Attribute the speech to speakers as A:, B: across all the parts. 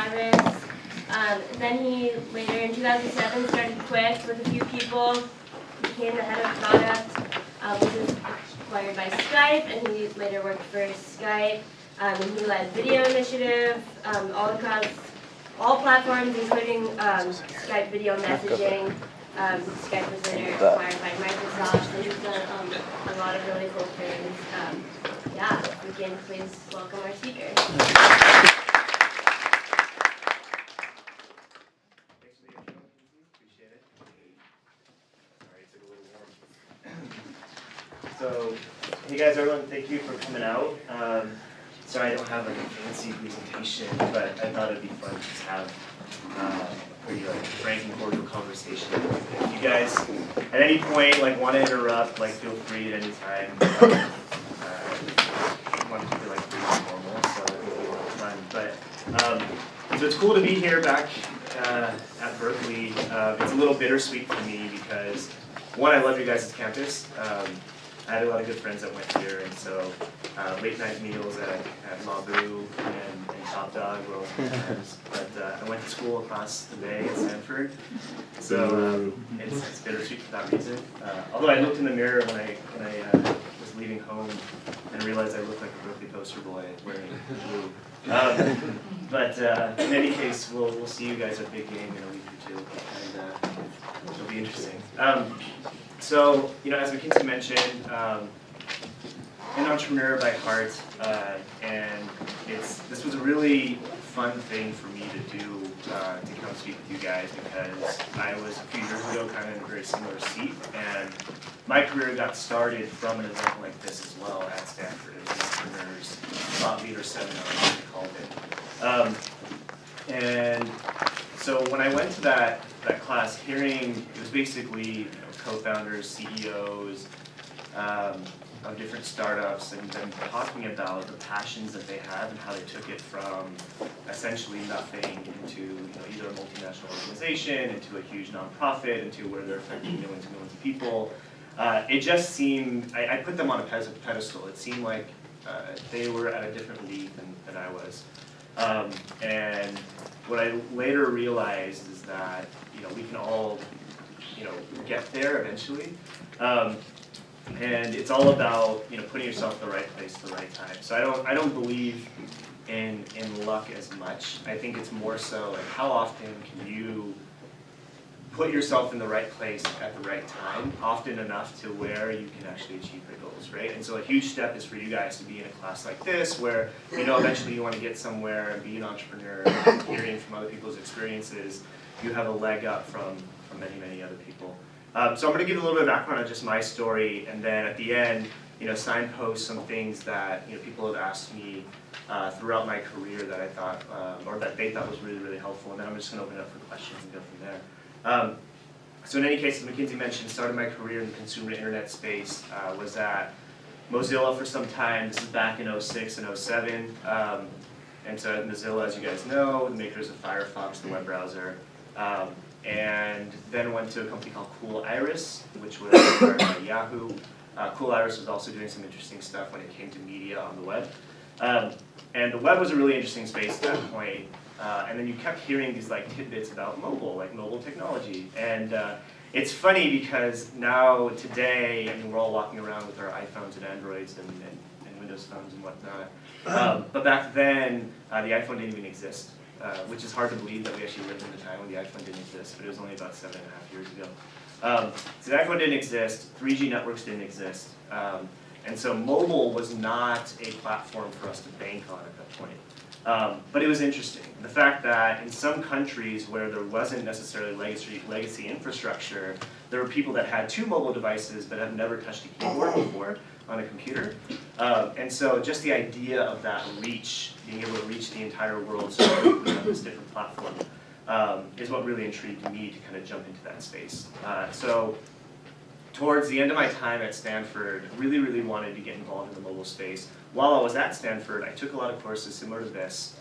A: Cooliris. And then he later in 2007 started Quick with a few people, became the head of product, which was acquired by Skype, and he later worked for Skype. And he led Video Initiative all across all platforms, including Skype Video Messaging. Skype was later acquired by Microsoft, and he's done a lot of really cool things. Yeah, we can please welcome our speaker.
B: So, hey guys, everyone, thank you for coming out. Sorry I don't have like a fancy presentation, but I thought it'd be fun to just have a pretty frank and cordial conversation. If you guys at any point want to interrupt, feel free at any time. I want to keep it pretty formal, so it'll be a lot of fun. But so it's cool to be here back at Berkeley. It's a little bittersweet for me because one, I love you guys' campus. I had a lot of good friends that went here, and so late night meals at Mabu and Top Dog were always good times. But I went to school across the bay at Stanford, so it's bittersweet for that reason. Although I looked in the mirror when I was leaving home and realized I looked like a Berkeley poster boy wearing blue. But in any case, we'll see you guys at Big Game in a week or two, and it'll be interesting. So, as McKinsey mentioned, an entrepreneur by heart, and this was a really fun thing for me to do, to come speak with you guys, because I was a few years ago kind of in a very similar seat, and my career got started from an event like this as well at Stanford. It was an entrepreneur's thought leader seminar, as they called it. And so when I went to that class, hearing, it was basically co-founders, CEOs of different startups, and then talking about the passions that they had and how they took it from essentially nothing into either a multinational organization, into a huge nonprofit, into where they're affecting millions and millions of people. It just seemed, I put them on a pedestal. It seemed like they were at a different league than I was. And what I later realized is that we can all get there eventually, and it's all about putting yourself in the right place at the right time. So I don't believe in luck as much. I think it's more so how often can you put yourself in the right place at the right time, often enough to where you can actually achieve your goals, right? And so a huge step is for you guys to be in a class like this, where eventually you want to get somewhere and be an entrepreneur, hearing from other people's experiences. You have a leg up from many other people. So I'm going to give a little bit of background on just my story, and then at the end, signpost some things that people have asked me throughout my career that I thought, or that they thought was really, really helpful, and then I'm just going to open it up for questions and go from there. So in any case, as McKinsey mentioned, started my career in the consumer internet space, was at Mozilla for some time. This is back in 06 and 07. And so at Mozilla, as you guys know, the makers of Firefox, the web browser. And then went to a company called Cooliris, which was acquired by Yahoo. Cooliris was also doing some interesting stuff when it came to media on the web. And the web was a really interesting space at that point. And then you kept hearing these tidbits about mobile technology. And it's funny because now, today, we're all walking around with our iPhones and Androids and Windows phones and whatnot. But back then, the iPhone didn't even exist. Which is hard to believe that we actually lived in a time when the iPhone didn't exist, but it was only about 7.5 years ago. So the iPhone didn't exist, 3G networks didn't exist, and so mobile was not a platform for us to bank on at that point. But it was interesting. The fact that in some countries where there wasn't necessarily legacy infrastructure, there were people that had 2 mobile devices but have never touched a keyboard before on a computer. And so just the idea of that reach, being able to reach the entire world so quickly on this different platform, is what really intrigued me to kind of jump into that space. So towards the end of my time at Stanford, really wanted to get involved in the mobile space. While I was at Stanford, I took a lot of courses similar to this.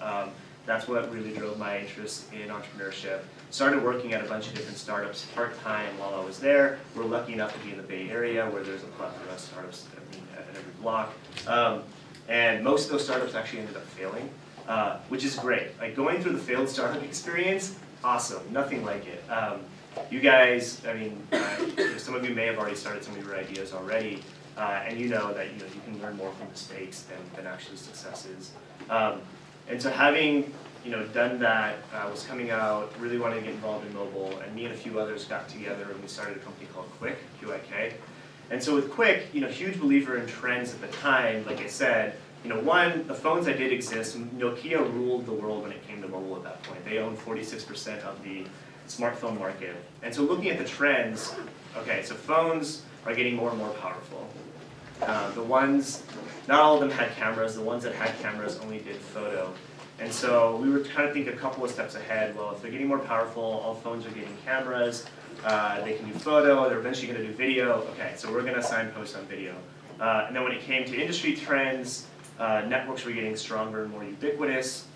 B: That's what really drove my interest in entrepreneurship. Started working at a bunch of different startups part-time while I was there. We're lucky enough to be in the Bay Area where there's a plethora of startups at every block. And most of those startups actually ended up failing. which is great. Like going through the failed startup experience, awesome, nothing like it. You guys, I mean, some of you may have already started some of your ideas already, and you know that you can learn more from mistakes than actually successes. And so having done that, was coming out, really wanting to get involved in mobile, and me and a few others got together and we started a company called Quick, QIK. And so with Quick, huge believer in trends at the time, like I said, one, the phones that did exist, Nokia ruled the world when it came to mobile at that point. They owned 46% of the smartphone market. And so looking at the trends, okay, so phones are getting more and more powerful. The ones, not all of them had cameras, the ones that had cameras only did photo. And so we were trying to think a couple of steps ahead. Well, if they're getting more powerful, all phones are getting cameras, they can do photo, they're eventually going to do video. Okay, so we're going to signpost on video. And then when it came to industry trends, networks were getting stronger and more ubiquitous.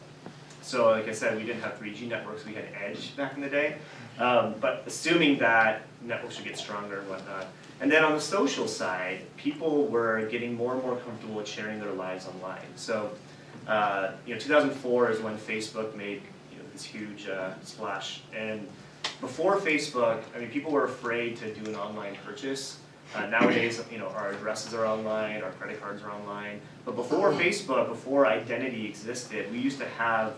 B: So like I said, we didn't have 3G networks, we had Edge back in the day. But assuming that networks would get stronger and whatnot. And then on the social side, people were getting more and more comfortable with sharing their lives online. So 2004 is when Facebook made this huge splash. And before Facebook, I mean, people were afraid to do an online purchase. Nowadays, our addresses are online, our credit cards are online. But before Facebook, before identity existed, we used to have,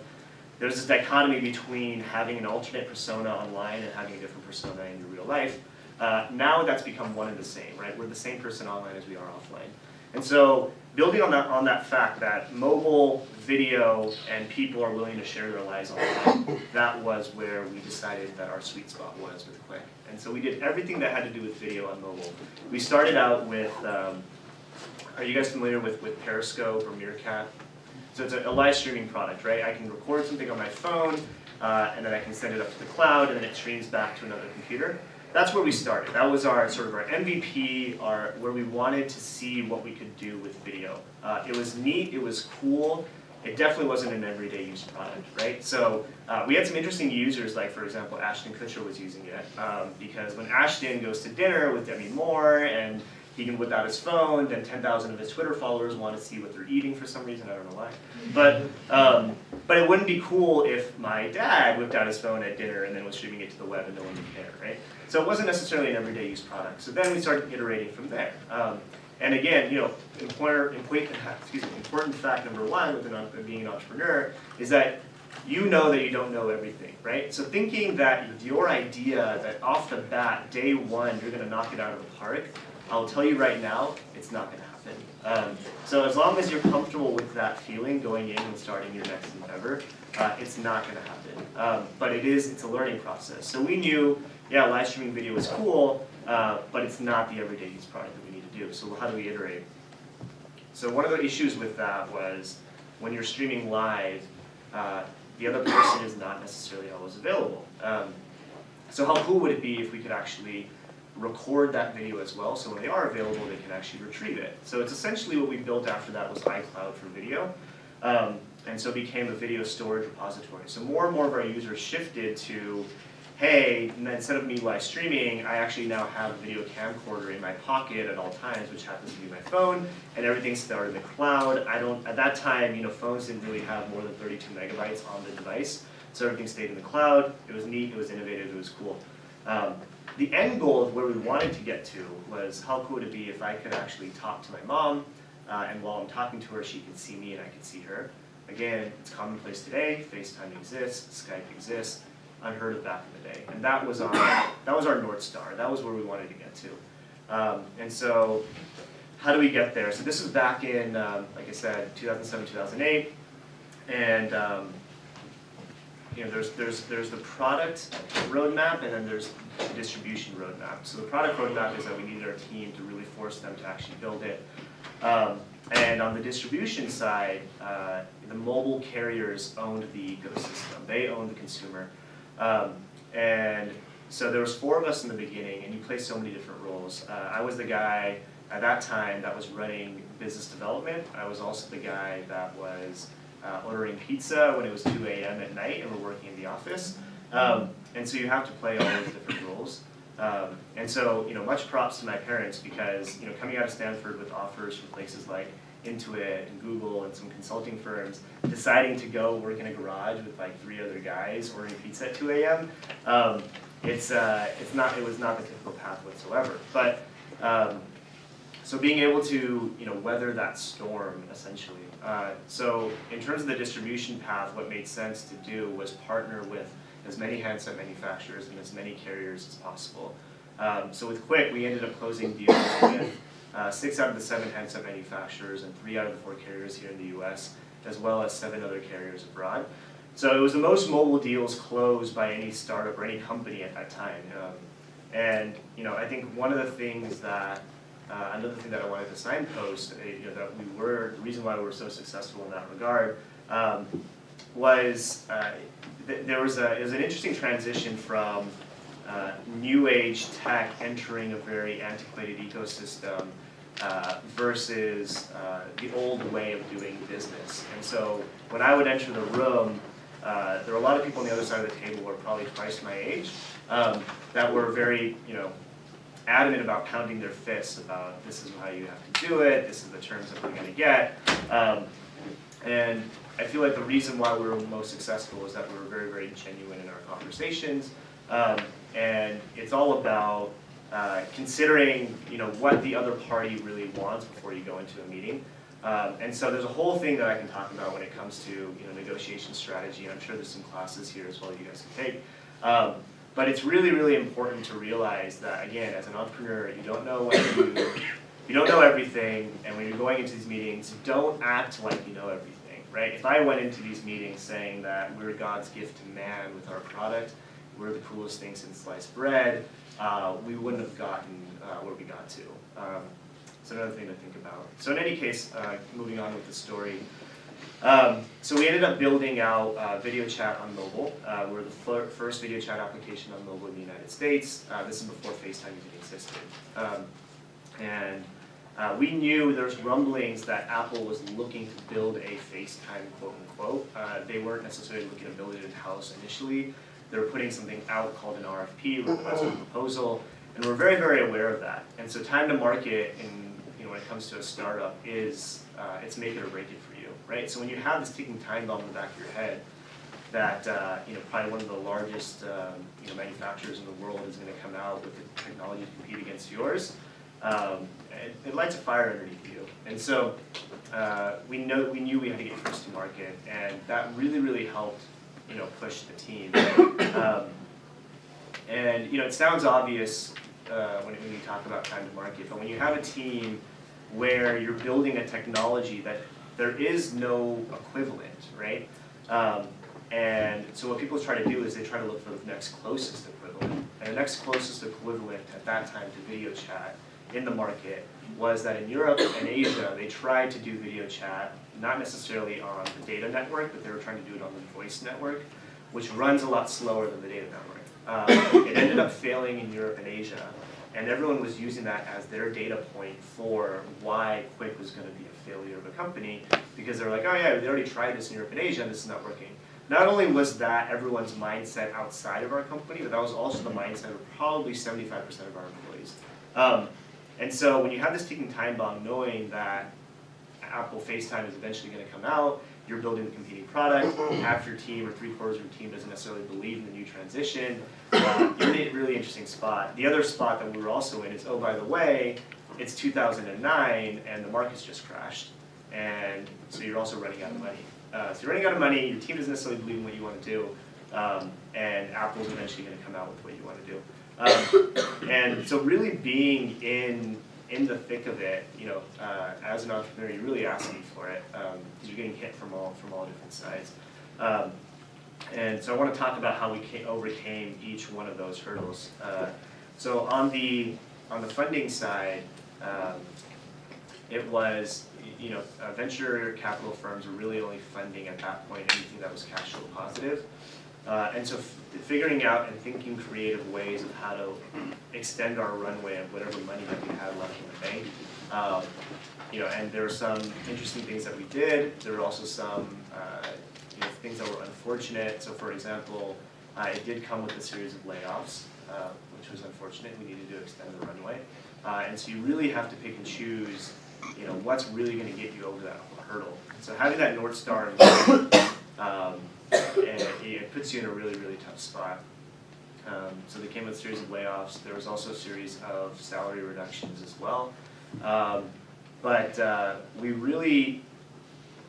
B: there's this dichotomy between having an alternate persona online and having a different persona in your real life. Now that's become one and the same, right? We're the same person online as we are offline. And so building on that fact that mobile, video, and people are willing to share their lives online, that was where we decided that our sweet spot was with Quick. And so we did everything that had to do with video on mobile. We started out with, are you guys familiar with Periscope or Meerkat? So it's a live streaming product, right? I can record something on my phone, and then I can send it up to the cloud, and then it streams back to another computer. That's where we started. That was our sort of our MVP, where we wanted to see what we could do with video. It was neat, it was cool. It definitely wasn't an everyday use product, right? So we had some interesting users, like for example, Ashton Kutcher was using it, because when Ashton goes to dinner with Demi Moore and he can whip out his phone, then 10,000 of his Twitter followers want to see what they're eating for some reason, I don't know why. But it wouldn't be cool if my dad whipped out his phone at dinner and then was streaming it to the web and no one would care, right? So it wasn't necessarily an everyday use product. So then we started iterating from there. And again, important fact number one with being an entrepreneur is that you know that you don't know everything, right? So thinking that your idea, that off the bat, day one, you're going to knock it out of the park, I'll tell you right now, it's not going to happen. So as long as you're comfortable with that feeling going in and starting your next endeavor, it's not going to happen. But it's a learning process. So we knew, yeah, live streaming video is cool, but it's not the everyday use product that we need to do. So how do we iterate? So one of the issues with that was when you're streaming live, the other person is not necessarily always available. So how cool would it be if we could actually record that video as well, so when they are available, they can actually retrieve it. So it's essentially what we built after that was iCloud for video, and so it became a video storage repository. So more and more of our users shifted to, hey, instead of me live streaming, I actually now have a video camcorder in my pocket at all times, which happens to be my phone, and everything's stored in the cloud. At that time, phones didn't really have more than 32 megabytes on the device, so everything stayed in the cloud. It was neat, it was innovative, it was cool. The end goal of where we wanted to get to was how cool would it be if I could actually talk to my mom, and while I'm talking to her, she could see me and I could see her. Again, it's commonplace today. FaceTime exists, Skype exists, unheard of back in the day, and that was our North Star. That was where we wanted to get to. And so, how do we get there? So this was back in, like I said, 2007, 2008, and there's the product roadmap, and then there's the distribution roadmap. So the product roadmap is that we needed our team to really force them to actually build it. And on the distribution side, the mobile carriers owned the ecosystem. They owned the consumer. And so there was 4 of us in the beginning, and you play so many different roles. I was the guy at that time that was running business development. I was also the guy that was ordering pizza when it was 2 a.m. at night and we're working in the office. And so you have to play all those different roles. And so, much props to my parents because, coming out of Stanford with offers from places like Intuit and Google and some consulting firms, deciding to go work in a garage with like 3 other guys ordering pizza at 2 a.m. It was not the typical path whatsoever. But so being able to weather that storm essentially. So in terms of the distribution path, what made sense to do was partner with as many handset manufacturers and as many carriers as possible. So with Quick, we ended up closing deals with 6 out of the 7 handset manufacturers and 3 out of the 4 carriers here in the US, as well as 7 other carriers abroad. So it was the most mobile deals closed by any startup or any company at that time. And I think one of the things that, another thing that I wanted to signpost, that the reason why we were so successful in that regard, was it was an interesting transition from new age tech entering a very antiquated ecosystem versus the old way of doing business. And so when I would enter the room, there were a lot of people on the other side of the table who were probably twice my age that were very adamant about pounding their fists about this is how you have to do it, this is the terms that we're going to get. And I feel like the reason why we were most successful is that we were very, very genuine in our conversations. And it's all about considering what the other party really wants before you go into a meeting. And so there's a whole thing that I can talk about when it comes to negotiation strategy, and I'm sure there's some classes here as well you guys can take. But it's really, really important to realize that, again, as an entrepreneur, you don't know what to do, you don't know everything, and when you're going into these meetings, don't act like you know everything, right? If I went into these meetings saying that we're God's gift to man with our product, we're the coolest thing since sliced bread, we wouldn't have gotten where we got to. So another thing to think about. So in any case, moving on with the story. So we ended up building out video chat on mobile. We're the first video chat application on mobile in the United States. This is before FaceTime even existed. And we knew there's rumblings that Apple was looking to build a FaceTime quote unquote. They weren't necessarily looking to build it in-house initially. They were putting something out called an RFP, request for proposal, and we're very, very aware of that. And so time to market when it comes to a startup is it's make it or break it for you, right? So when you have this ticking time bomb in the back of your head that probably one of the largest manufacturers in the world is going to come out with the technology to compete against yours, it lights a fire underneath you. And so we knew we had to get first to market, and that really, really helped push the team. And it sounds obvious when you talk about time to market, but when you have a team where you're building a technology that there is no equivalent, right? And so what people try to do is they try to look for the next closest equivalent. And the next closest equivalent at that time to video chat in the market was that in Europe and Asia, they tried to do video chat, not necessarily on the data network, but they were trying to do it on the voice network, which runs a lot slower than the data network. It ended up failing in Europe and Asia, and everyone was using that as their data point for why Quick was going to be a failure of a company, because they were like, oh yeah, we already tried this in Europe and Asia, and this is not working. Not only was that everyone's mindset outside of our company, but that was also the mindset of probably 75% of our employees. And so when you have this ticking time bomb, knowing that Apple FaceTime is eventually going to come out, you're building a competing product, half your team or 3/4 of your team doesn't necessarily believe in the new transition, you're in a really interesting spot. The other spot that we were also in is, oh, by the way, it's 2009 and the market's just crashed. And so you're also running out of money. So you're running out of money, your team doesn't necessarily believe in what you want to do, and Apple's eventually going to come out with what you want to do. And so really being in the thick of it, as an entrepreneur, you're really asking for it because you're getting hit from all different sides. And so I want to talk about how we overcame each one of those hurdles. So on the funding side, it was venture capital firms were really only funding at that point anything that was cash flow positive. And so figuring out and thinking creative ways of how to extend our runway of whatever money that we had left in the bank. And there were some interesting things that we did. There were also some things that were unfortunate. So for example, it did come with a series of layoffs, which was unfortunate. We needed to extend the runway. And so you really have to pick and choose what's really going to get you over that hurdle. So having that North Star, it puts you in a really, really tough spot. So they came with a series of layoffs. There was also a series of salary reductions as well. But we really,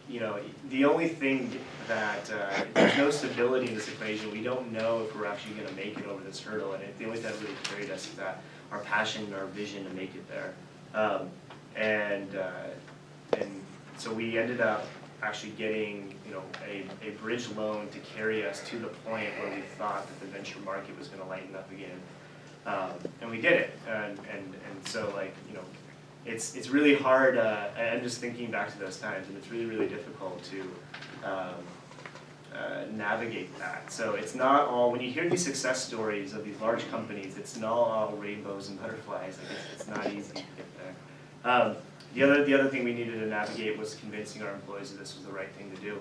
B: the only thing that, there's no stability in this equation. We don't know if we're actually going to make it over this hurdle. And the only thing that really carried us is that our passion and our vision to make it there. And so we ended up actually getting a bridge loan to carry us to the point where we thought that the venture market was going to lighten up again, and we did it. And so it's really hard. I'm just thinking back to those times, and it's really, really difficult to navigate that. So it's not all, when you hear these success stories of these large companies, it's not all rainbows and butterflies. It's not easy to get there. The other thing we needed to navigate was convincing our employees that this was the right thing to do.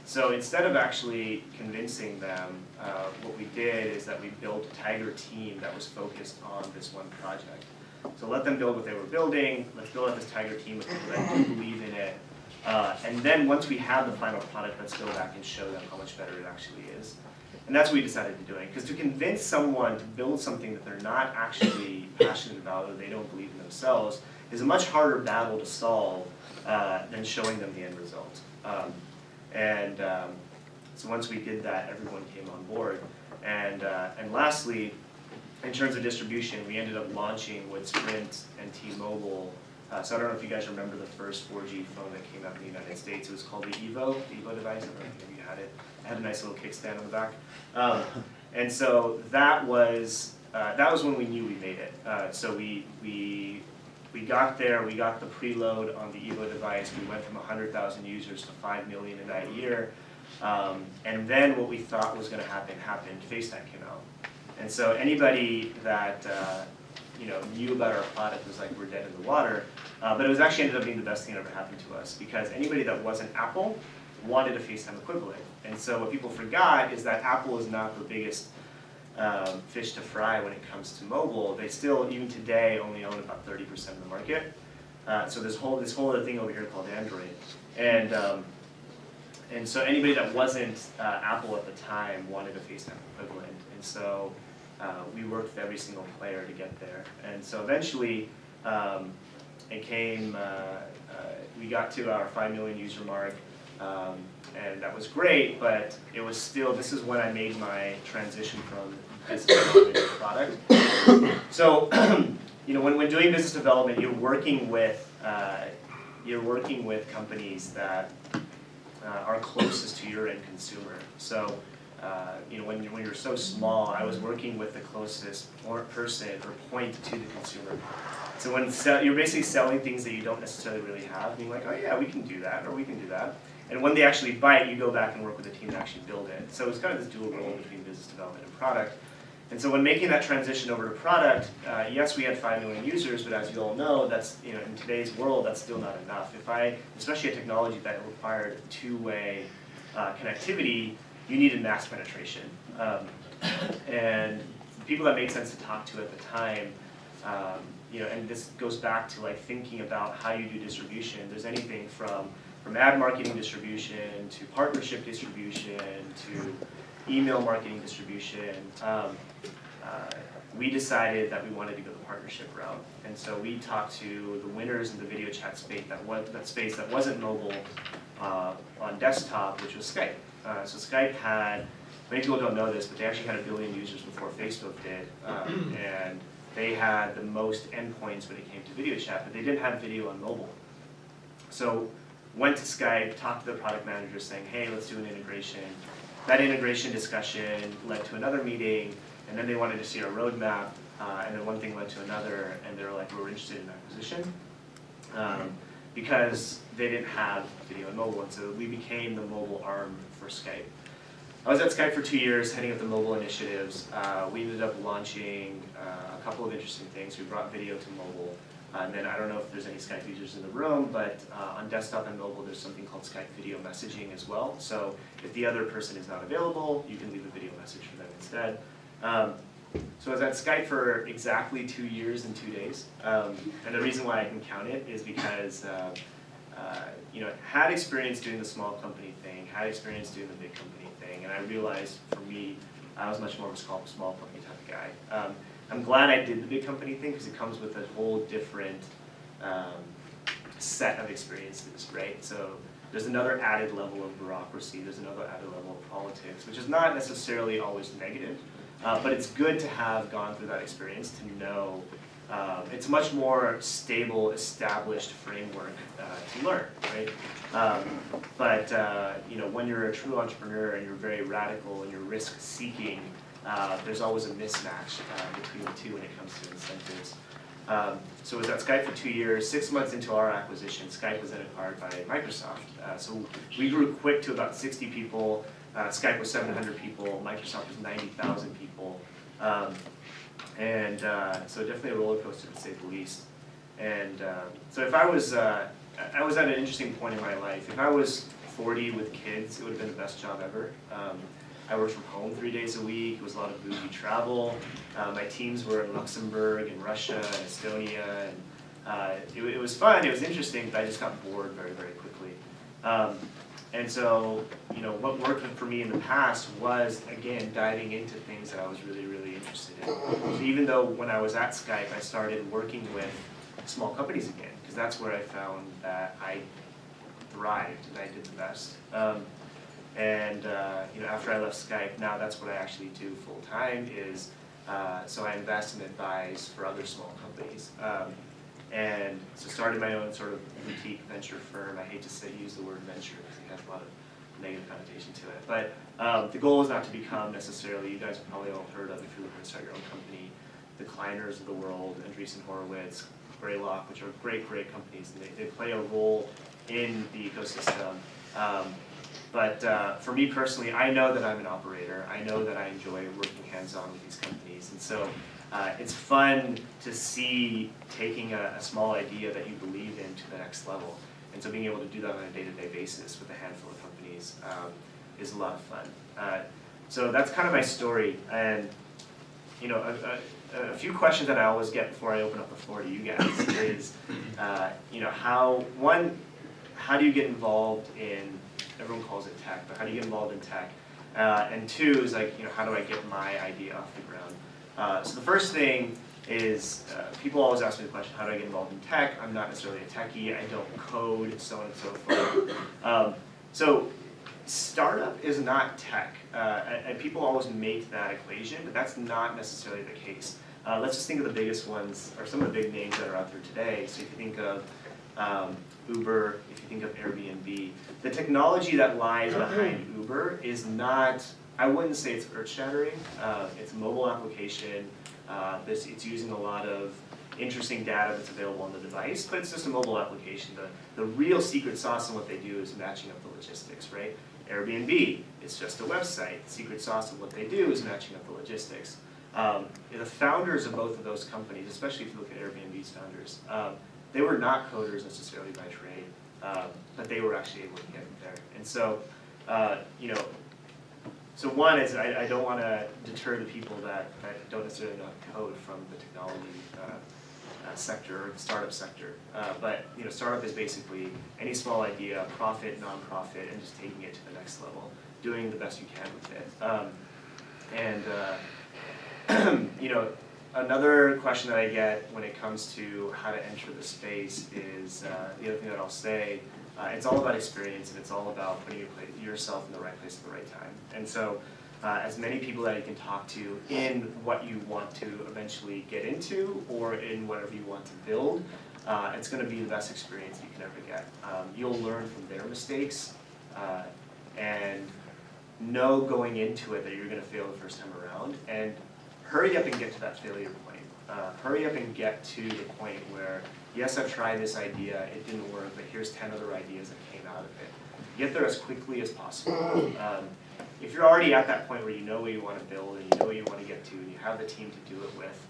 B: So instead of actually convincing them, what we did is that we built a tiger team that was focused on this one project. So let them build what they were building. Let's build out this tiger team with people that do believe in it. And then once we have the final product, let's go back and show them how much better it actually is. And that's what we decided to do. Because to convince someone to build something that they're not actually passionate about or they don't believe in themselves is a much harder battle to solve than showing them the end result. So once we did that, everyone came on board. And lastly, in terms of distribution, we ended up launching with Sprint and T-Mobile. So I don't know if you guys remember the first 4G phone that came out in the United States. It was called the Evo device. I don't know if you had it. It had a nice little kickstand on the back. And so that was when we knew we made it. So we got there, we got the preload on the Evo device. We went from 100,000 users to 5 million in that year. And then what we thought was going to happen happened. FaceTime came out. And so anybody that knew about our product was like, we're dead in the water. But it was actually ended up being the best thing that ever happened to us, because anybody that wasn't Apple wanted a FaceTime equivalent. And so what people forgot is that Apple is not the biggest fish to fry when it comes to mobile. They still, even today, only own about 30% of the market. So this whole other thing over here called Android. And so anybody that wasn't Apple at the time wanted a FaceTime equivalent. And so we worked with every single player to get there. And so eventually it came, we got to our 5 million user mark. And that was great, but it was still, this is when I made my transition from business development to product. So, when doing business development, you're working with companies that are closest to your end consumer. So, when you're so small, I was working with the closest person or point to the consumer. So when you're basically selling things that you don't necessarily really have, being like, oh yeah, we can do that, or we can do that. And when they actually bite, you go back and work with a team to actually build it. So it's kind of this dual role between business development and product. And so when making that transition over to product, yes, we had 5 million users, but as you all know, that's in today's world, that's still not enough. Especially a technology that required two-way connectivity, you needed mass penetration. And the people that made sense to talk to at the time, and this goes back to thinking about how you do distribution. There's anything from ad marketing distribution to partnership distribution to email marketing distribution. We decided that we wanted to go the partnership route, and so we talked to the winners in the video chat space that wasn't mobile on desktop, which was Skype. So Skype had, many people don't know this, but they actually had 1 billion users before Facebook did, and they had the most endpoints when it came to video chat, but they didn't have video on mobile. So went to Skype, talked to the product manager saying, hey, let's do an integration. That integration discussion led to another meeting, and then they wanted to see our roadmap, and then one thing led to another, and they were like, we're interested in acquisition, because they didn't have video and mobile, and so we became the mobile arm for Skype. I was at Skype for 2 years, heading up the mobile initiatives. We ended up launching a couple of interesting things. We brought video to mobile. And then I don't know if there's any Skype users in the room, but on desktop and mobile, there's something called Skype Video Messaging as well. So if the other person is not available, you can leave a video message for them instead. So I was at Skype for exactly 2 years and 2 days. And the reason why I can count it is because had experience doing the small company thing, had experience doing the big company thing, and I realized for me, I was much more of a small company type of guy. I'm glad I did the big company thing because it comes with a whole different set of experiences, right? So there's another added level of bureaucracy, there's another added level of politics, which is not necessarily always negative, but it's good to have gone through that experience to know it's a much more stable, established framework to learn, right? But when you're a true entrepreneur and you're very radical and you're risk-seeking, there's always a mismatch between the two when it comes to incentives. So I was at Skype for 2 years. 6 months into our acquisition, Skype was then acquired by Microsoft. So we grew quick to about 60 people. Skype was 700 people. Microsoft was 90,000 people. So definitely a roller coaster to say the least. And so if I was at an interesting point in my life. If I was 40 with kids, it would have been the best job ever. I worked from home 3 days a week. It was a lot of bougie travel. My teams were in Luxembourg and Russia and Estonia. And it was fun, it was interesting, but I just got bored very, very quickly. And so, what worked for me in the past was, again, diving into things that I was really, really interested in. So even though when I was at Skype, I started working with small companies again, because that's where I found that I thrived and I did the best. After I left Skype, now that's what I actually do full time is, so I invest and advise for other small companies. And so started my own sort of boutique venture firm. I hate to use the word venture because it has a lot of negative connotation to it. But the goal is not to become necessarily, you guys have probably all heard of, if you're looking to start your own company, the Kleiners of the world, Andreessen Horowitz, Greylock, which are great, great companies, and they play a role in the ecosystem. But for me personally, I know that I'm an operator. I know that I enjoy working hands-on with these companies. And so it's fun to see taking a small idea that you believe in to the next level. And so being able to do that on a day-to-day basis with a handful of companies is a lot of fun. So that's kind of my story. And a few questions that I always get before I open up the floor to you guys is, how do you get involved in, everyone calls it tech, but how do you get involved in tech? And two is how do I get my idea off the ground? So the first thing is, people always ask me the question, how do I get involved in tech? I'm not necessarily a techie, I don't code, so on and so forth. So startup is not tech, and people always make that equation, but that's not necessarily the case. Let's just think of the biggest ones, or some of the big names that are out there today. So if you think of Uber, if you think of Airbnb, the technology that lies behind Uber is not, I wouldn't say it's earth-shattering. It's a mobile application. It's using a lot of interesting data that's available on the device, but it's just a mobile application. The real secret sauce in what they do is matching up the logistics, right? Airbnb, it's just a website. The secret sauce of what they do is matching up the logistics. The founders of both of those companies, especially if you look at Airbnb's founders, they were not coders necessarily by trade, but they were actually able to get there. And so, so one is I don't want to deter the people that don't necessarily know how to code from the technology sector or the startup sector. But startup is basically any small idea, profit, non-profit, and just taking it to the next level, doing the best you can with it. Another question that I get when it comes to how to enter the space is, the other thing that I'll say, it's all about experience and it's all about putting yourself in the right place at the right time. And so as many people that you can talk to in what you want to eventually get into or in whatever you want to build, it's going to be the best experience you can ever get. You'll learn from their mistakes and know going into it that you're going to fail the first time around. And hurry up and get to that failure point. Hurry up and get to the point where, yes, I've tried this idea, it didn't work, but here's 10 other ideas that came out of it. Get there as quickly as possible. If you're already at that point where you know what you want to build and you know what you want to get to and you have the team to do it with,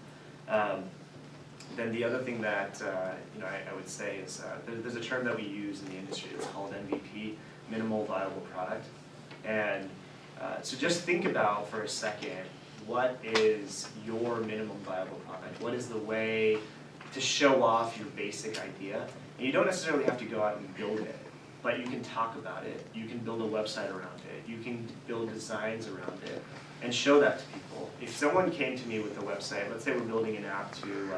B: then the other thing that I would say is there's a term that we use in the industry, it's called MVP, minimal viable product. And so just think about for a second what is your minimum viable product? What is the way to show off your basic idea? And you don't necessarily have to go out and build it, but you can talk about it. You can build a website around it. You can build designs around it and show that to people. If someone came to me with a website, let's say we're building an app to,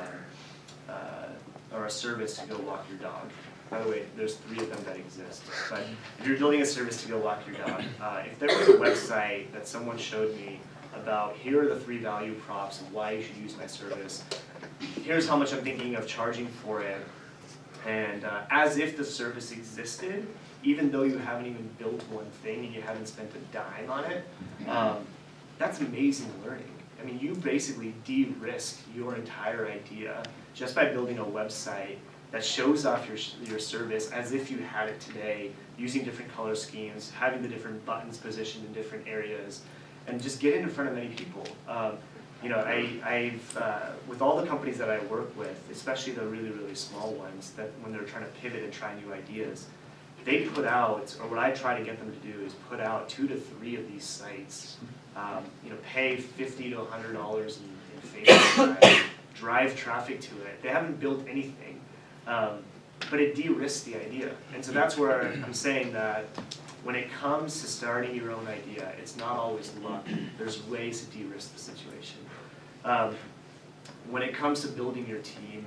B: or a service to go walk your dog. By the way, there's 3 of them that exist. But if you're building a service to go walk your dog, if there was a website that someone showed me about, here are the 3 value props of why you should use my service, here's how much I'm thinking of charging for it, and as if the service existed, even though you haven't even built one thing and you haven't spent a dime on it, that's amazing learning. I mean, you basically de-risk your entire idea just by building a website that shows off your service as if you had it today, using different color schemes, having the different buttons positioned in different areas, and just get it in front of many people. You know, I've with all the companies that I work with, especially the really, really small ones, that when they're trying to pivot and try new ideas, they put out, or what I try to get them to do is put out 2 to 3 of these sites. You know, pay $50 to $100 in Facebook, drive traffic to it. They haven't built anything, but it de-risks the idea. And so that's where I'm saying that when it comes to starting your own idea, it's not always luck. There's ways to de-risk the situation. When it comes to building your team,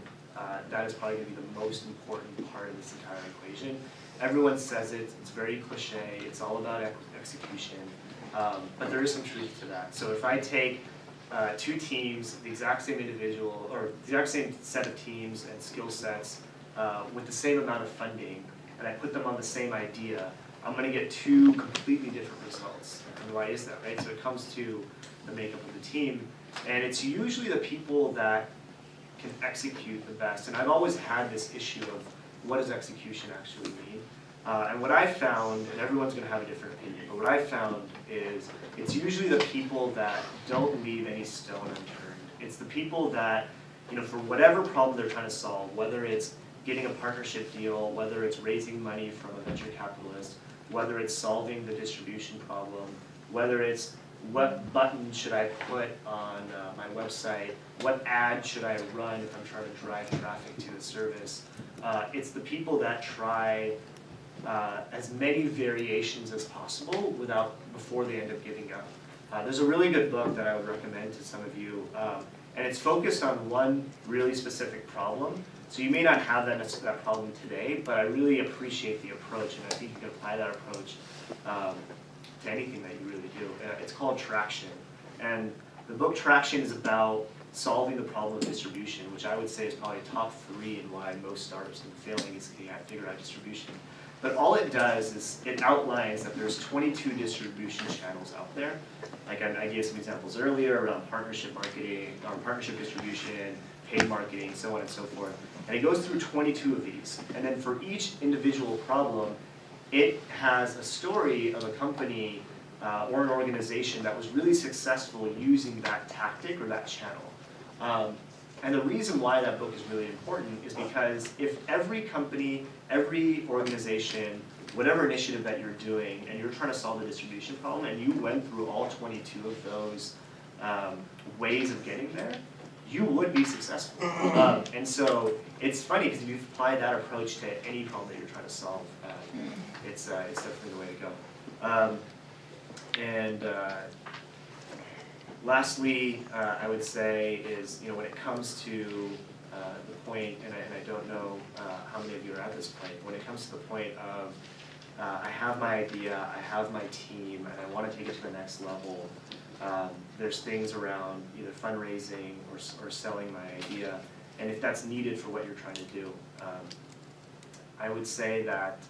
B: that is probably going to be the most important part of this entire equation. Everyone says it, it's very cliche, it's all about execution, but there is some truth to that. So if I take 2 teams, the exact same individual, or the exact same set of teams and skill sets with the same amount of funding, and I put them on the same idea, I'm going to get 2 completely different results. And why is that, right? So it comes to the makeup of the team, and it's usually the people that can execute the best. And I've always had this issue of what does execution actually mean? And what I found, and everyone's going to have a different opinion, but what I found is it's usually the people that don't leave any stone unturned. It's the people that, you know, for whatever problem they're trying to solve, whether it's getting a partnership deal, whether it's raising money from a venture capitalist, whether it's solving the distribution problem, whether it's what button should I put on my website, what ad should I run if I'm trying to drive traffic to the service. It's the people that try as many variations as possible before they end up giving up. There's a really good book that I would recommend to some of you, and it's focused on one really specific problem. So you may not have that problem today, but I really appreciate the approach, and I think you can apply that approach to anything that you really do. It's called Traction, and the book Traction is about solving the problem of distribution, which I would say is probably top 3 in why most startups have been failing is they figure out distribution. But all it does is it outlines that there's 22 distribution channels out there. Like I gave some examples earlier around partnership marketing, or partnership distribution, paid marketing, so on and so forth. And it goes through 22 of these. And then for each individual problem, it has a story of a company or an organization that was really successful using that tactic or that channel. And the reason why that book is really important is because if every company, every organization, whatever initiative that you're doing, and you're trying to solve the distribution problem, and you went through all 22 of those ways of getting there, you would be successful. And so it's funny because if you apply that approach to any problem that you're trying to solve, it's definitely the way to go. Lastly, I would say is, you know, when it comes to the point, and I don't know how many of you are at this point, when it comes to the point of I have my idea, I have my team, and I want to take it to the next level, there's things around either fundraising or selling my idea, and if that's needed for what you're trying to do, I would say that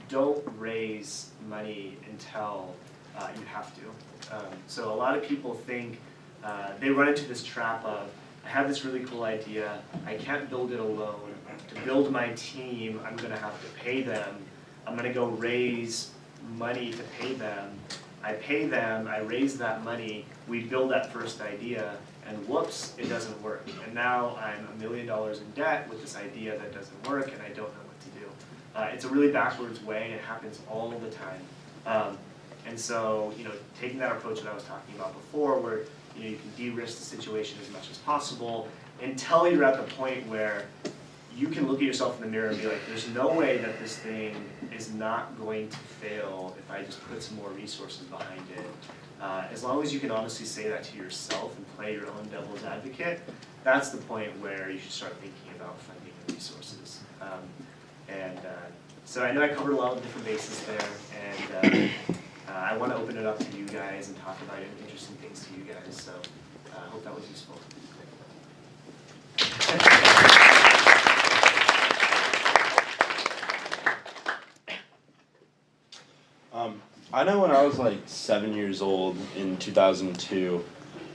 B: don't raise money until you have to. So a lot of people think, they run into this trap of, I have this really cool idea, I can't build it alone. To build my team, I'm going to have to pay them. I'm going to go raise money to pay them. I pay them, I raise that money, we build that first idea, and whoops, it doesn't work. And now I'm $1 million in debt with this idea that doesn't work, and I don't know what to do. It's a really backwards way, and it happens all the time. And so, taking that approach that I was talking about before, where you can de-risk the situation as much as possible until you're at the point where you can look at yourself in the mirror and be like, there's no way that this thing is not going to fail if I just put some more resources behind it. As long as you can honestly say that to yourself and play your own devil's advocate, that's the point where you should start thinking about funding the resources. So I know I covered a lot of different bases there, and I want to open it up to you guys and talk about interesting things to you guys, so I hope that was useful.
C: I know when I was like 7 years old in 2002,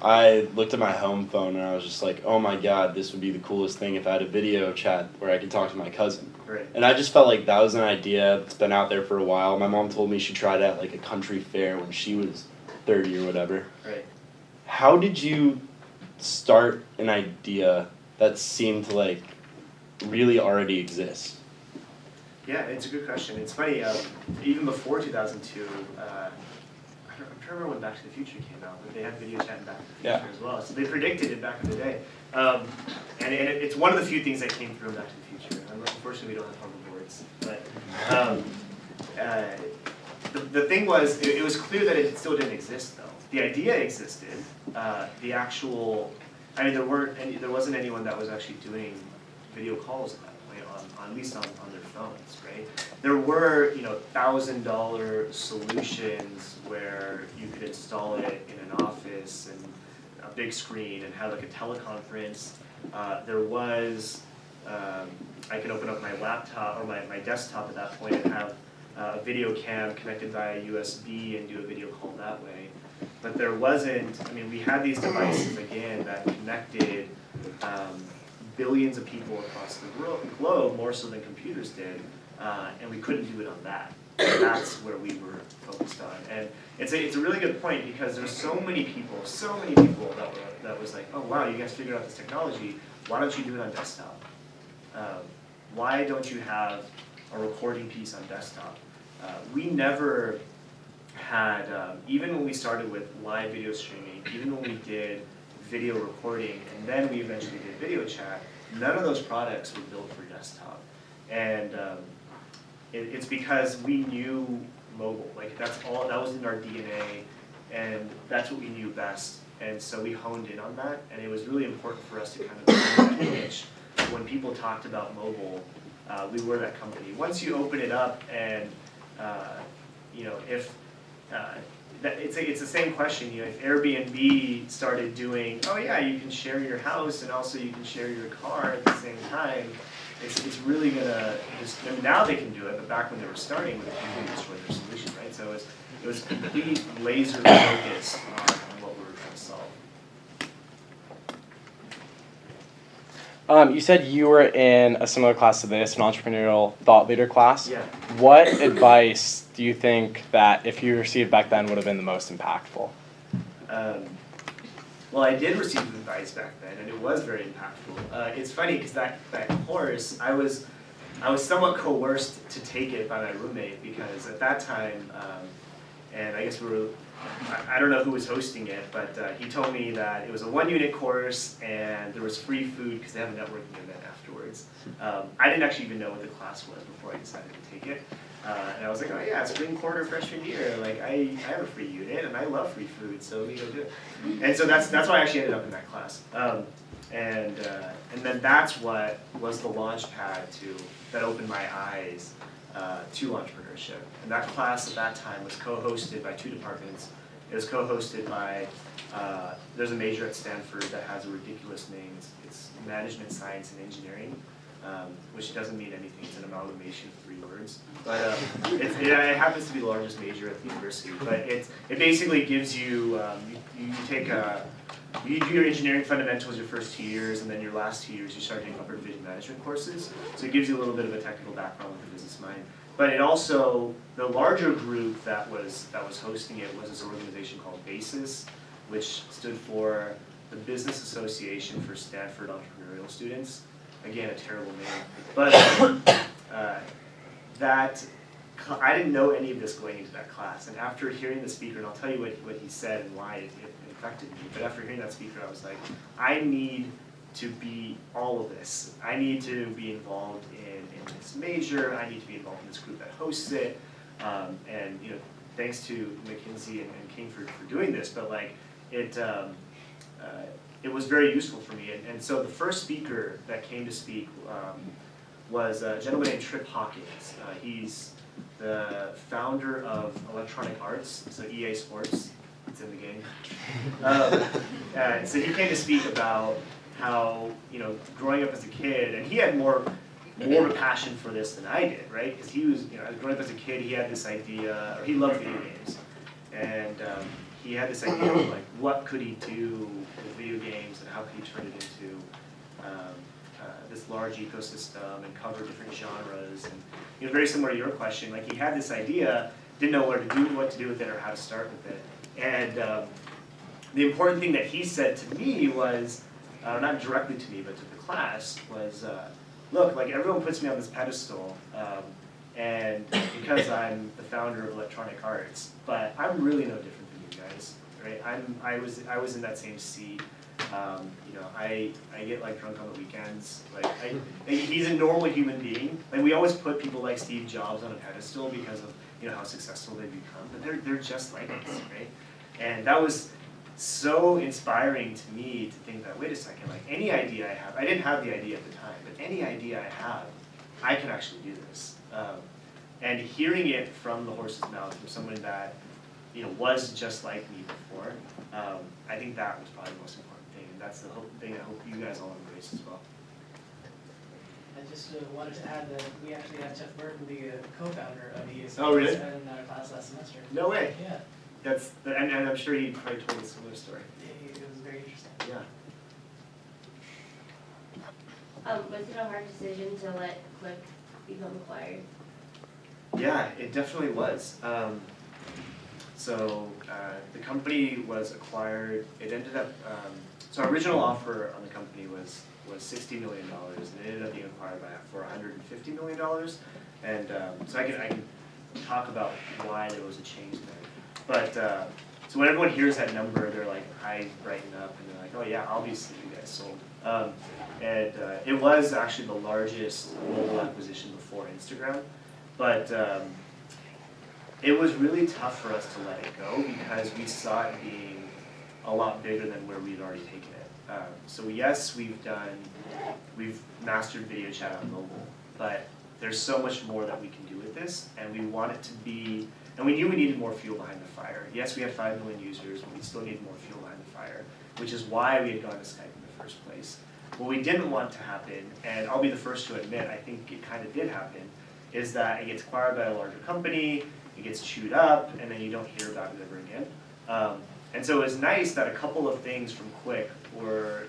C: I looked at my home phone and I was just like, oh my god, this would be the coolest thing if I had a video chat where I could talk to my cousin.
B: Right.
C: And I just felt like that was an idea that's been out there for a while. My mom told me she tried it at like a country fair when she was 30 or whatever.
B: Right.
C: How did you start an idea that seemed to like really already exist?
B: Yeah, it's a good question. It's funny, even before 2002, I'm trying to remember when Back to the Future came out, but they had video chat in Back to the Future as well. So they predicted it back in the day. And it's one of the few things that came through in Back to the Future. Unfortunately, we don't have hoverboards. But the thing was, it was clear that it still didn't exist, though. The idea existed. The actual, there wasn't anyone that was actually doing video calls at that point, at least on their phones, right? There were, $1,000 solutions where you could install it in an office and a big screen and have like a teleconference. There was, I could open up my laptop or my desktop at that point and have a video cam connected via USB and do a video call that way. But there wasn't, we had these devices again that connected billions of people across the globe, more so than computers did, and we couldn't do it on that. And that's where we were focused on. And it's a really good point because there's so many people that was like, oh wow, you guys figured out this technology, why don't you do it on desktop? Why don't you have a recording piece on desktop? We never had, even when we started with live video streaming, even when we did video recording, and then we eventually did video chat, none of those products were built for desktop. And it's because we knew mobile. Like that was in our DNA, and that's what we knew best. And so we honed in on that, and it was really important for us to kind of that niche. When people talked about mobile, we were that company. Once you open it up and, it's the same question. If Airbnb started doing, oh yeah, you can share your house and also you can share your car at the same time, it's really gonna now they can do it, but back when they were starting, they completely destroyed their solution, right? So it was complete laser focus on what we were trying to solve.
D: You said you were in a similar class to this, an entrepreneurial thought leader class.
B: Yeah.
D: What advice do you think that if you received back then would have been the most impactful?
B: Well, I did receive advice back then, and it was very impactful. It's funny because that course, I was somewhat coerced to take it by my roommate because at that time, and I guess I don't know who was hosting it, but he told me that it was a 1-unit course and there was free food because they have a networking event afterwards. I didn't actually even know what the class was before I decided to take it. And I was like, oh yeah, spring quarter freshman year, like I have a free unit and I love free food, so let me go do it. And so that's why I actually ended up in that class. And then that's what was the launch pad that opened my eyes to entrepreneurship. And that class at that time was co-hosted by 2 departments. It was co-hosted by, there's a major at Stanford that has a ridiculous name. It's Management Science and Engineering, which doesn't mean anything. It's an amalgamation of 3 words. But it happens to be the largest major at the university. But it basically gives you, you do your engineering fundamentals your first 2 years, and then your last 2 years you start doing upper division management courses. So it gives you a little bit of a technical background with the business mind. But it also, the larger group that was hosting it was this organization called BASIS, which stood for the Business Association for Stanford Entrepreneurial Students. Again, a terrible name. But I didn't know any of this going into that class, and after hearing the speaker, and I'll tell you what he said and why it affected me, but after hearing that speaker, I was like, I need to be all of this. I need to be involved in this major, I need to be involved in this group that hosts it, and thanks to McKinsey and King for doing this, but like, it was very useful for me, and so the first speaker that came to speak was a gentleman named Trip Hawkins. He's the founder of Electronic Arts, so EA Sports, it's in the game. So he came to speak about how, growing up as a kid, and he had more of a passion for this than I did, right? Because he was, growing up as a kid, he had this idea, or he loved video games, and he had this idea of like, what could he do with video games, and how could he turn it into this large ecosystem and cover different genres, and very similar to your question, like he had this idea, didn't know what to do with it or how to start with it, and the important thing that he said to me was, not directly to me but to the class, was look, like everyone puts me on this pedestal, and because I'm the founder of Electronic Arts, but I'm really no different than you guys, right? I was in that same seat. I get like drunk on the weekends. Like he's a normal human being. Like we always put people like Steve Jobs on a pedestal because of how successful they've become, but they're just like us, right? And that was so inspiring to me to think that, wait a second, like any idea I have, I didn't have the idea at the time, but any idea I have, I can actually do this. And hearing it from the horse's mouth, from someone that was just like me before, I think that was probably the most important thing, and that's the thing I hope you guys all embrace as well.
E: I just wanted to add that we actually had Jeff Burton be a co-founder of EA.
B: Oh, really?
E: In our class last semester.
B: No way.
E: Yeah.
B: And I'm sure he probably told a similar story.
E: It was very interesting.
B: Yeah.
A: Was it a hard decision to let Click become acquired?
B: Yeah, it definitely was. So the company was acquired. It ended up. So our original offer on the company was $60 million, and it ended up being acquired for $150 million. And so I can talk about why there was a change there. But so when everyone hears that number, they're like eyes brighten up, and they're like, oh yeah, obviously you guys sold. And it was actually the largest mobile acquisition before Instagram, but it was really tough for us to let it go because we saw it being a lot bigger than where we'd already taken it. So yes, we've mastered video chat on mobile, but there's so much more that we can do with this, and we want it to be, and we knew we needed more fuel behind the fire. Yes, we had 5 million users, but we still needed more fuel behind the fire, which is why we had gone to Skype in the first place. What we didn't want to happen, and I'll be the first to admit, I think it kind of did happen, is that it gets acquired by a larger company, it gets chewed up, and then you don't hear about it ever again. And so it was nice that a couple of things from Quick were,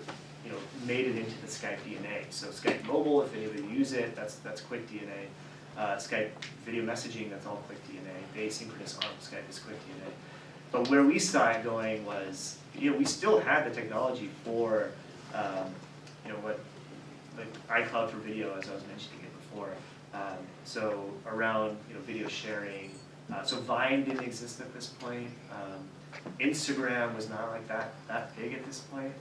B: made it into the Skype DNA. So Skype Mobile, if anybody uses it, that's Quick DNA. Skype Video Messaging, that's all Quick DNA. The asynchronous arm of Skype is Quick DNA. But where we saw it going was, we still had the technology for, what, like iCloud for video, as I was mentioning it before. So around, video sharing. So Vine didn't exist at this point. Instagram was not like that big at this point.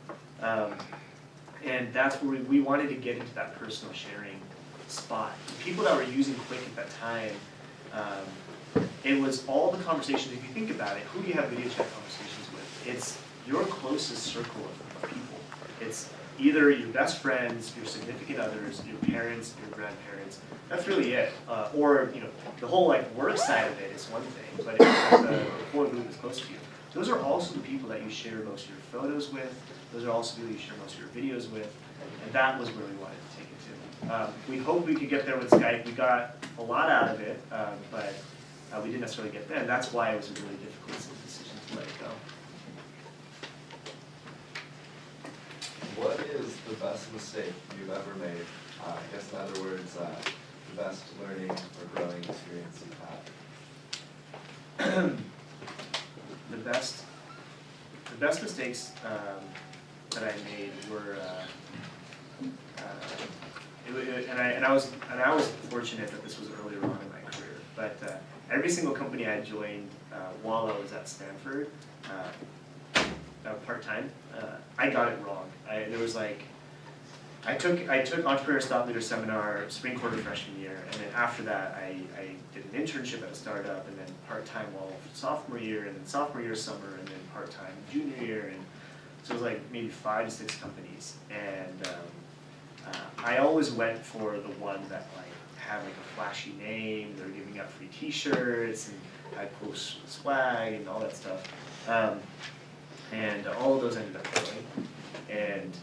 B: And that's where we wanted to get into that personal sharing spot. The people that were using Quick at that time, it was all the conversations, if you think about it, who do you have video chat conversations with? It's your closest circle of people. It's either your best friends, your significant others, your parents, your grandparents. That's really it. Or the whole work side of it is one thing, but the core group is close to you. Those are also the people that you share most of your photos with. Those are also people you share most of your videos with. And that was where we wanted to take it to. We hoped we could get there with Skype. We got a lot out of it, but we didn't necessarily get there. And that's why it was a really difficult decision to let it go.
F: What is the best mistake you've ever made? I guess in other words, the best learning or growing experience you've had?
B: The best mistakes that I made were, and I was fortunate that this was earlier on in my career. but every single company I joined while I was at Stanford, part-time, I got it wrong. There was like, I took Entrepreneur Thought Leader Seminar spring quarter freshman year, and then after that I did an internship at a startup, and then part-time while sophomore year, and then sophomore year summer, and then part-time junior year, and so it was like maybe 5 to 6 companies, and I always went for the one that like had like a flashy name, they were giving out free t-shirts, and had cool swag, and all that stuff, and all of those ended up failing, and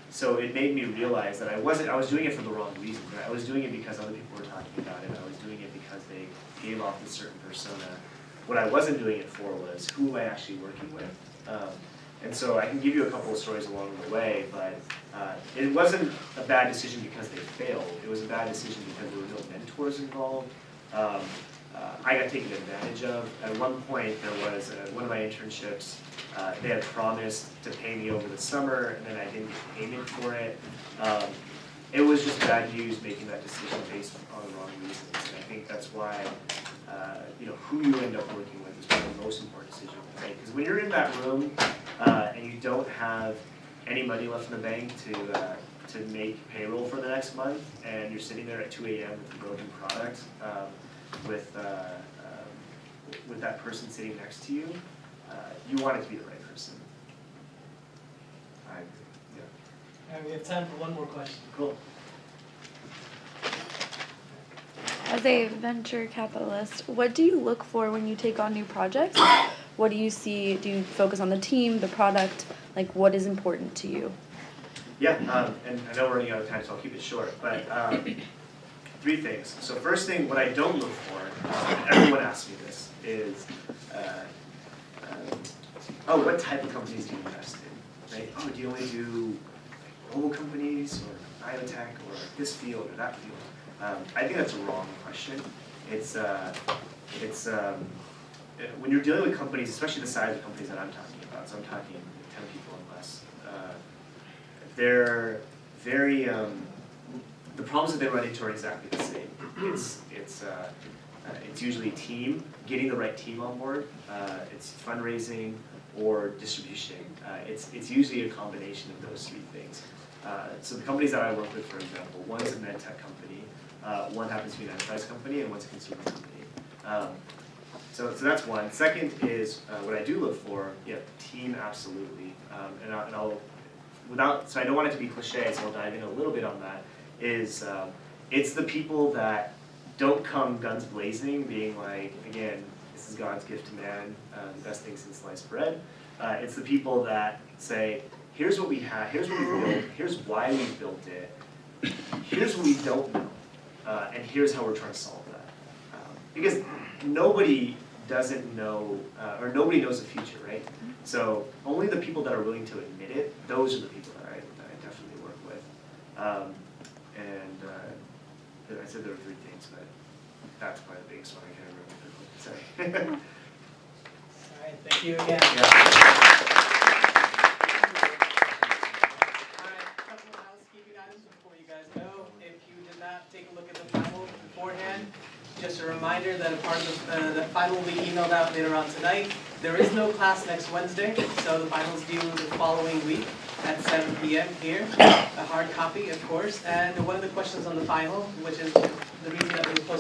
B: so it made me realize that I was doing it for the wrong reason. Right? I was doing it because other people were talking about it. I was doing it because they gave off a certain persona. What I wasn't doing it for was who am I actually working with. And so I can give you a couple of stories along the way, but it wasn't a bad decision because they failed. It was a bad decision because there were no mentors involved. I got taken advantage of. At one point, there was one of my internships. They had promised to pay me over the summer, and then I didn't get payment for it. It was just bad news making that decision based on the wrong reasons. And I think that's why who you end up working with is one of the most important decisions, right? Because when you're in that room and you don't have any money left in the bank to make payroll for the next month, and you're sitting there at 2 a.m. with a broken product, with that person sitting next to you, you want it to be the right person. I agree. Yeah.
E: All right, we have time for one more question.
B: Cool.
G: As a venture capitalist, what do you look for when you take on new projects? What do you see? Do you focus on the team, the product? Like, what is important to you?
B: Yeah, and I know we're running out of time, so I'll keep it short. But 3 things. So first thing, what I don't look for, everyone asks me this, is what type of companies do you invest in? Right? Oh, do you only do global companies, or biotech, or this field, or that field? I think that's a wrong question. It's when you're dealing with companies, especially the size of companies that I'm talking about, so I'm talking 10 people and less, they're very, the problems that they run into are exactly the same. It's usually team, getting the right team on board, it's fundraising or distribution. It's usually a combination of those 3 things. So the companies that I work with, for example, one is a med tech company, one happens to be an enterprise company, and one's a consumer company. So that's one. Second is what I do look for. Yeah, team, absolutely. So I don't want it to be cliche, so I'll dive in a little bit on that. It's the people that don't come guns blazing, being like, again, this is God's gift to man, the best thing since sliced bread. It's the people that say, here's what we have, here's what we built, here's why we built it, here's what we don't know, and here's how we're trying to solve that. Because nobody doesn't know, or nobody knows the future, right? So only the people that are willing to admit it, those are the people that I definitely work with. I said there were 3 things, but that's probably the biggest one I can't remember. Sorry.
E: All right, thank you again.
B: Yeah.
E: All right, a couple of housekeeping items before you guys go. If you did not take a look at the final beforehand, just a reminder that a part of the final will be emailed out later on tonight. There is no class next Wednesday, so the final's due the following week at 7 p.m. here. A hard copy, of course. And one of the questions on the final, which is the reason that we posted